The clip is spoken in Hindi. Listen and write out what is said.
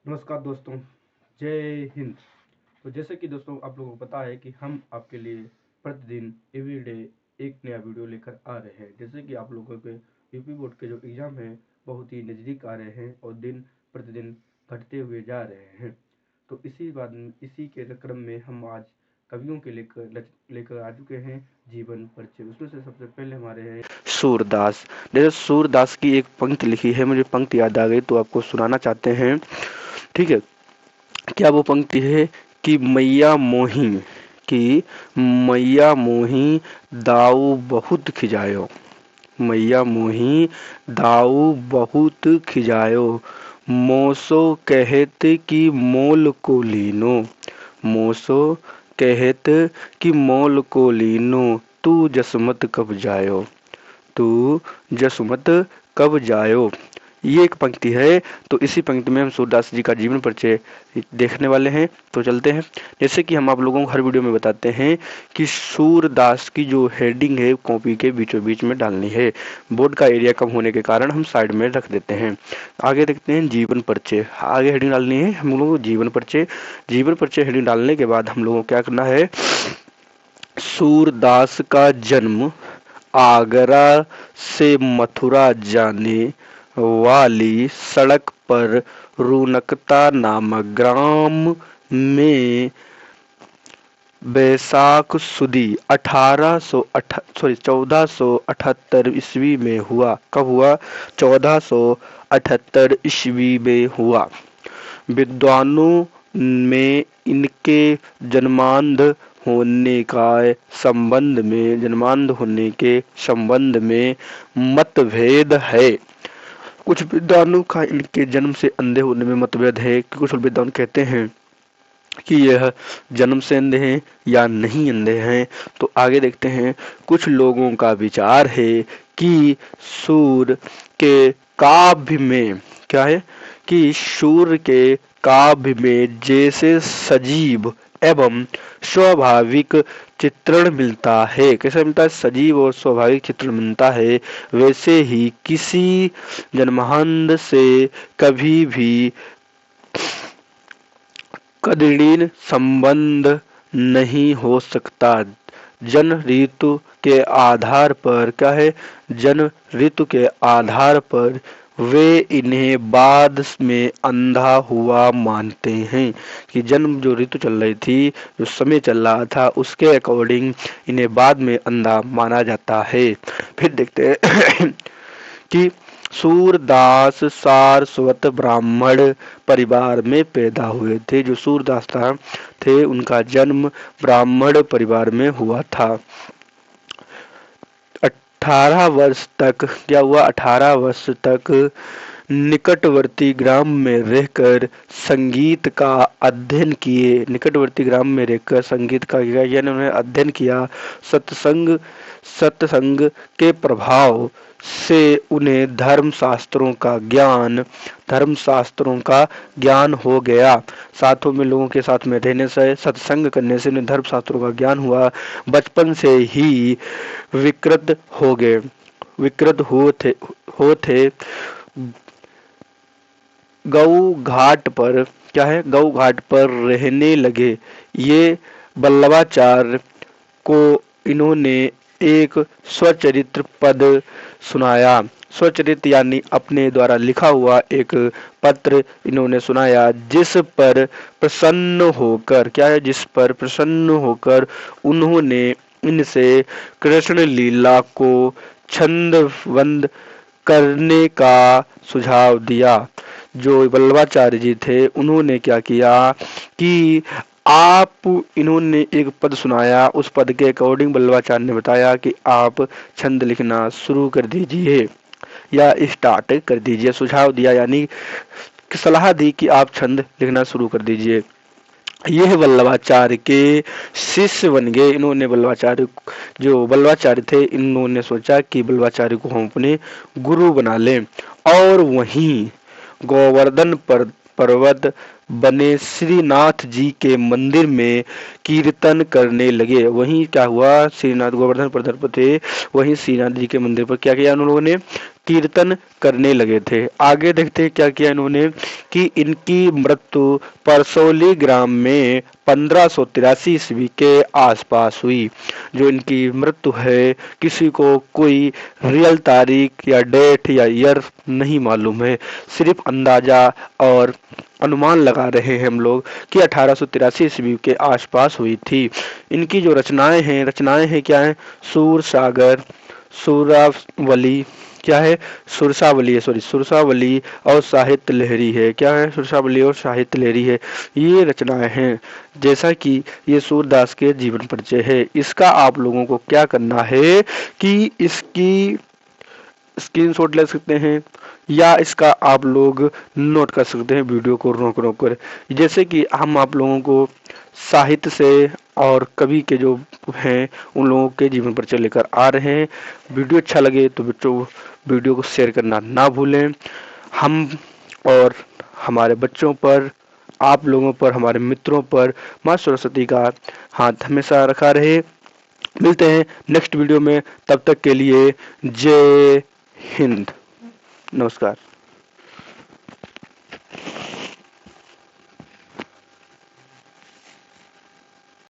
नमस्कार दोस्तों, जय हिंद। तो जैसे कि दोस्तों आप लोगों को पता है कि हम आपके लिए प्रतिदिन एवरीडे एक नया वीडियो लेकर आ रहे हैं। जैसे कि आप लोगों के यूपी बोर्ड के जो एग्ज़ाम हैं बहुत ही नज़दीक आ रहे हैं और दिन प्रतिदिन घटते हुए जा रहे हैं। तो इसी के क्रम में हम आज कवियों के लेकर आ चुके हैं जीवन परिचय। उसमें से सबसे पहले हमारे हैं सूरदास। जैसे सूरदास की एक पंक्ति लिखी है, मुझे पंक्ति याद आ गई तो आपको सुनाना चाहते हैं। ठीक है, क्या वो पंक्ति है कि मैया मोही दाऊ बहुत खिजायो, मैया मोही दाऊ बहुत खिजायो, मोसो कहत कि मोल को लीनो, मोसो कहत कि मोल को लीनो, तू जसमत कब जायो, तू जसमत कब जायो। ये एक पंक्ति है। तो इसी पंक्ति में हम सूरदास जी का जीवन परिचय देखने वाले हैं। तो चलते हैं। जैसे कि हम आप लोगों को हर वीडियो में बताते हैं कि सूरदास की जो हेडिंग है कॉपी के बीचों बीच में डालनी है। बोर्ड का एरिया कम होने के कारण हम साइड में रख देते हैं। आगे देखते हैं जीवन परिचय। आगे हेडिंग डालनी है हम लोगों को जीवन परिचय। जीवन परिचय हेडिंग डालने के बाद हम लोगों को क्या करना है, सूरदास का जन्म आगरा से मथुरा जाने वाली सड़क पर रूनकता नामक ग्राम में बैसाख सुदी 1478 ईस्वी में हुआ। कब हुआ? 1478 ईस्वी में हुआ। विद्वानों में इनके जन्मांध होने के संबंध में मतभेद है। कुछ विद्वानों का इनके जन्म से अंधे होने में मतभेद है कि कुछ विद्वान कहते हैं कि यह जन्म से अंधे हैं या नहीं अंधे हैं। तो आगे देखते हैं। कुछ लोगों का विचार है कि सूर्य के काव्य में क्या है कि सूर्य के काव्य में जैसे सजीव एवं स्वाभाविक चित्रण मिलता है, कैसे मिलता है, सजीव और स्वाभाविक चित्रण मिलता है, वैसे ही किसी जन्मांध से कभी भी कदलीन संबंध नहीं हो सकता। जन ऋतु के आधार पर क्या है, जन ऋतु के आधार पर वे इन्हें बाद में अंधा हुआ मानते हैं कि जन्म जो ऋतु चल रही थी, जो समय चल रहा था, उसके अकॉर्डिंग इन्हें बाद में अंधा माना जाता है। फिर देखते हैं कि सूरदास सारस्वत ब्राह्मण परिवार में पैदा हुए थे। जो सूरदास थे उनका जन्म ब्राह्मण परिवार में हुआ था। 18 वर्ष तक क्या हुआ, 18 वर्ष तक निकटवर्ती ग्राम में रहकर संगीत का अध्ययन किए। निकटवर्ती ग्राम में रहकर संगीत का उन्होंने अध्ययन किया। सत्संग के प्रभाव से उन्हें धर्मशास्त्रों का ज्ञान हो गया। साथों में लोगों के साथ में रहने से, सत्संग करने से उन्हें धर्मशास्त्रों का ज्ञान हुआ। बचपन से ही विकृत होते गौ घाट पर क्या है, गौ घाट पर रहने लगे। ये वल्लभाचार्य को इन्होंने एक स्वचरित्र पद सुनाया। स्वचरित यानी अपने द्वारा लिखा हुआ एक पत्र इन्होंने सुनाया, जिस पर प्रसन्न होकर क्या है, जिस पर प्रसन्न होकर उन्होंने इनसे कृष्ण लीला को छंदबद्ध करने का सुझाव दिया। जो वल्लभाचार्य जी थे उन्होंने क्या किया कि इन्होंने एक पद सुनाया। उस पद के अकॉर्डिंग वल्लभाचार्य ने बताया कि आप छंद लिखना शुरू कर दीजिए या स्टार्ट कर दीजिए। सुझाव दिया यानी सलाह दी कि आप छंद लिखना शुरू कर दीजिए। यह वल्लभाचार्य के शिष्य बन गए। इन्होंने वल्लभाचार्य थे, इन्होंने सोचा कि वल्लभाचार्य को हम अपने गुरु बना लें और वहीं गोवर्धन पर्वत बने श्रीनाथ जी के मंदिर में कीर्तन करने लगे। वहीं क्या हुआ, श्रीनाथ गोवर्धन पर्वत पर थे, वहीं श्रीनाथ जी के मंदिर पर क्या किया उन लोगों ने, कीर्तन करने लगे थे। आगे देखते हैं क्या किया इन्होंने कि इनकी मृत्यु परसौली ग्राम में 1583 ईस्वी के आसपास हुई। जो इनकी मृत्यु है किसी को कोई रियल तारीख या डेट या ईयर नहीं मालूम है, सिर्फ अंदाजा और अनुमान लगा रहे हैं हम लोग कि 1883 ईस्वी के आसपास हुई थी। इनकी जो रचनाएं हैं क्या है, सूर सागर, सुरावली, क्या है सुरसावली है, सॉरी सुरसावली और साहित्य लहरी है। क्या है, सुरसावली और साहित्य लहरी है, ये रचनाएं हैं। जैसा कि ये सूरदास के जीवन परिचय है। इसका आप लोगों को क्या करना है कि इसकी स्क्रीनशॉट ले सकते हैं या इसका आप लोग नोट कर सकते हैं वीडियो को रोक रोक कर। जैसे कि हम आप लोगों को साहित्य से और कवि के जो हैं उन लोगों के जीवन परिचय लेकर आ रहे हैं। वीडियो अच्छा लगे तो बच्चों वीडियो को शेयर करना ना भूलें। हम और हमारे बच्चों पर, आप लोगों पर, हमारे मित्रों पर माँ सरस्वती का हाथ हमेशा रखा रहे। मिलते हैं नेक्स्ट वीडियो में, तब तक के लिए जय हिंद, नमस्कार।